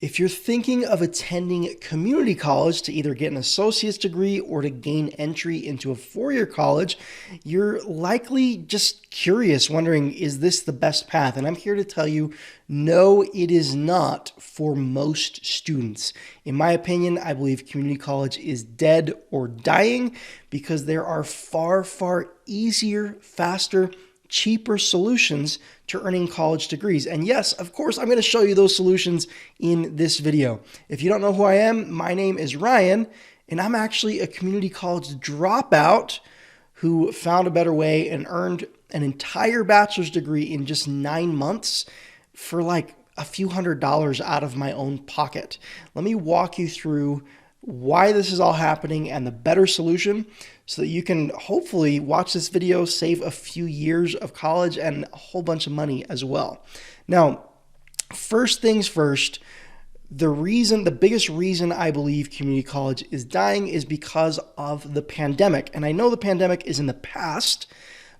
If you're thinking of attending community college to either get an associate's degree or to gain entry into a four-year college, you're likely just curious, wondering, is this the best path? And I'm here to tell you, no, it is not for most students. In my opinion, I believe community college is dead or dying because there are far, far easier, faster, cheaper solutions to earning college degrees. And yes, of course, I'm going to show you those solutions in this video. If you don't know who I am, my name is Ryan, and I'm actually a community college dropout who found a better way and earned an entire bachelor's degree in just 9 months for like a few $100s out of my own pocket. Let me walk you through why this is all happening and the better solution so that you can hopefully watch this video, save a few years of college and a whole bunch of money as well. Now, first things first, the biggest reason I believe community college is dying is because of the pandemic. And I know the pandemic is in the past,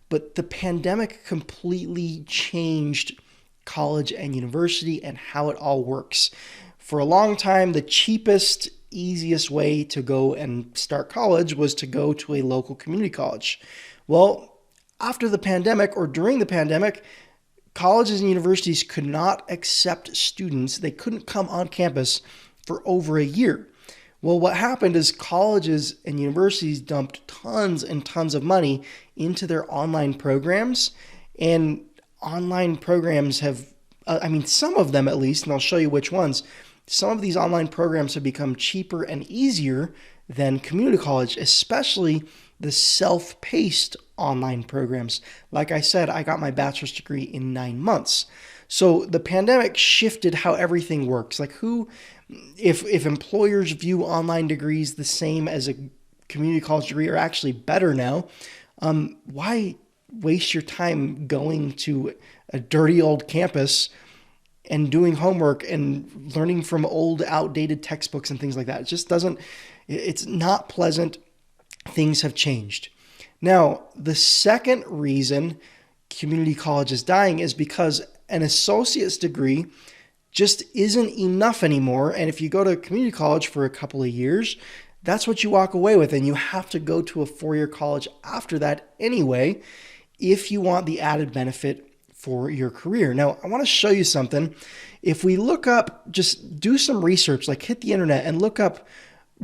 but the pandemic completely changed college and university and how it all works. For a long time, the cheapest, easiest way to go and start college was to go to a local community college. Well, after the pandemic or during the pandemic, colleges and universities could not accept students. They couldn't come on campus for over a year. Well, what happened is colleges and universities dumped tons and tons of money into their online programs, and online programs have, some of them at least, and I'll show you which ones. Some of these online programs have become cheaper and easier than community college, especially the self-paced online programs. Like I said, I got my bachelor's degree in 9 months. So the pandemic shifted how everything works. Like if employers view online degrees the same as a community college degree, or actually better now, why waste your time going to a dirty old campus and doing homework and learning from old, outdated textbooks and things like that? It just doesn't, it's not pleasant. Things have changed. Now, the second reason community college is dying is because an associate's degree just isn't enough anymore. And if you go to community college for a couple of years, that's what you walk away with. And you have to go to a four-year college after that anyway, if you want the added benefit for your career. Now, I want to show you something. If we look up, just do some research, like hit the internet and look up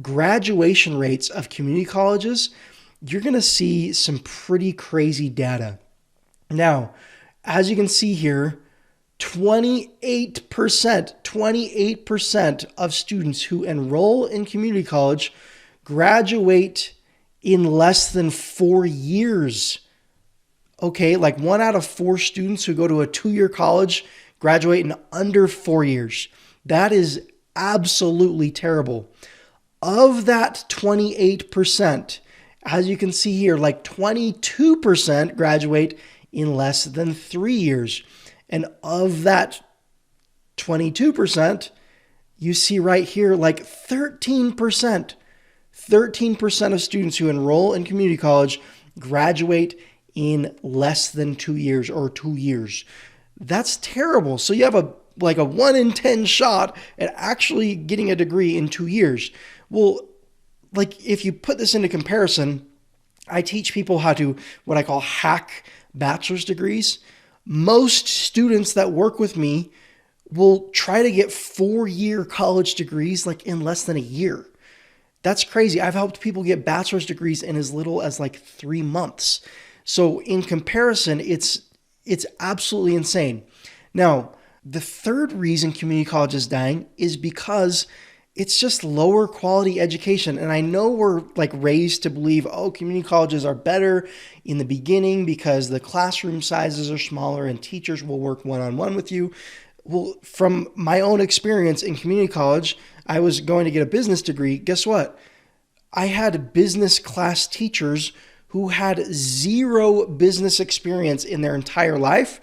graduation rates of community colleges, you're going to see some pretty crazy data. Now, as you can see here, 28% of students who enroll in community college graduate in less than 4 years. Okay, like 1 out of 4 students who go to a 2-year college graduate in under 4 years. That is absolutely terrible. Of that 28%, as you can see here, like 22% graduate in less than 3 years. And of that 22%, you see right here, like 13% of students who enroll in community college graduate in less than 2 years or 2 years. That's terrible. So you have a 1 in 10 shot at actually getting a degree in 2 years. Well, like if you put this into comparison, I teach people how to, what I call hack bachelor's degrees. Most students that work with me will try to get 4-year college degrees like in less than a year. That's crazy. I've helped people get bachelor's degrees in as little as like 3 months. So in comparison, it's absolutely insane. Now, the third reason community college is dying is because it's just lower quality education. And I know we're like raised to believe, oh, community colleges are better in the beginning because the classroom sizes are smaller and teachers will work one-on-one with you. Well, from my own experience in community college, I was going to get a business degree. Guess what? I had business class teachers who had 0 business experience in their entire life.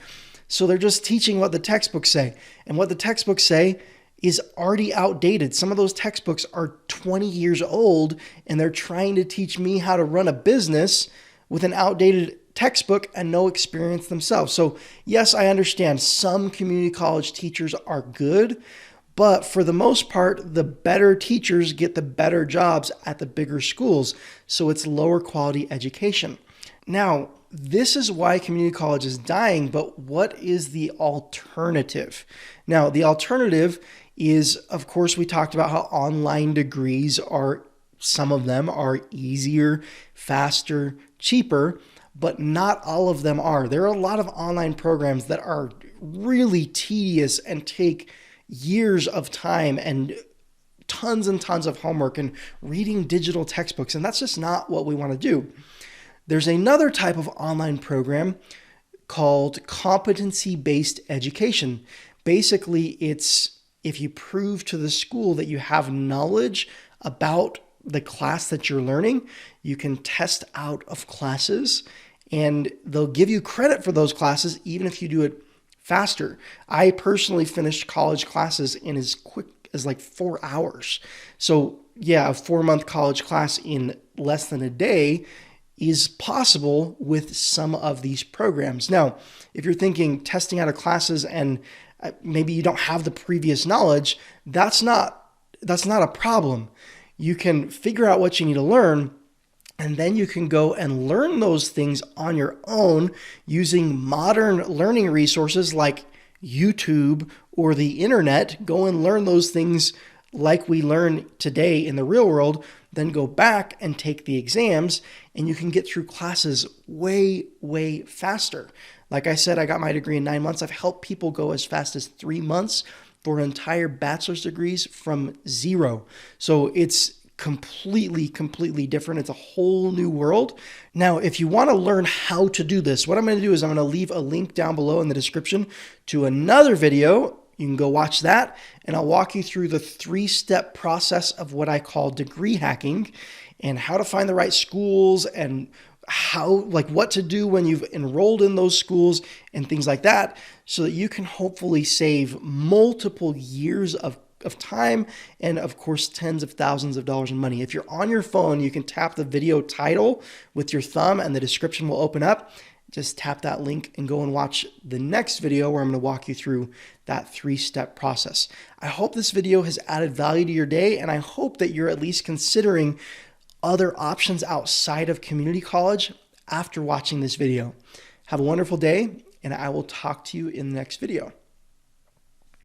So they're just teaching what the textbooks say. And what the textbooks say is already outdated. Some of those textbooks are 20 years old, and they're trying to teach me how to run a business with an outdated textbook and no experience themselves. So yes, I understand some community college teachers are good, But for the most part, the better teachers get the better jobs at the bigger schools. So it's lower quality education. Now, this is why community college is dying, but what is the alternative? Now, the alternative is, of course, we talked about how online degrees are, some of them are easier, faster, cheaper, but not all of them are. There are a lot of online programs that are really tedious and take years of time and tons of homework and reading digital textbooks, and that's just not what we want to do. There's another type of online program called competency-based education. Basically, it's if you prove to the school that you have knowledge about the class that you're learning, you can test out of classes and they'll give you credit for those classes even if you do it faster. I personally finished college classes in as quick as like 4 hours. So yeah, a 4-month college class in less than a day is possible with some of these programs. Now, if you're thinking testing out of classes and maybe you don't have the previous knowledge, that's not a problem. You can figure out what you need to learn, and then you can go and learn those things on your own using modern learning resources like YouTube or the internet. Go and learn those things like we learn today in the real world, then go back and take the exams, and you can get through classes way faster. Like I said, I got my degree in 9 months. I've helped people go as fast as 3 months for entire bachelor's degrees from zero. So it's completely different. It's a whole new world. Now, if you want to learn how to do this, what I'm going to do is I'm going to leave a link down below in the description to another video. You can go watch that, and I'll walk you through the 3-step process of what I call degree hacking and how to find the right schools and what to do when you've enrolled in those schools and things like that, so that you can hopefully save multiple years of time and, of course, tens of thousands of dollars in money. If you're on your phone, you can tap the video title with your thumb and the description will open up. Just tap that link and go and watch the next video where I'm going to walk you through that 3-step process. I hope this video has added value to your day, and I hope that you're at least considering other options outside of community college after watching this video. Have a wonderful day, and I will talk to you in the next video.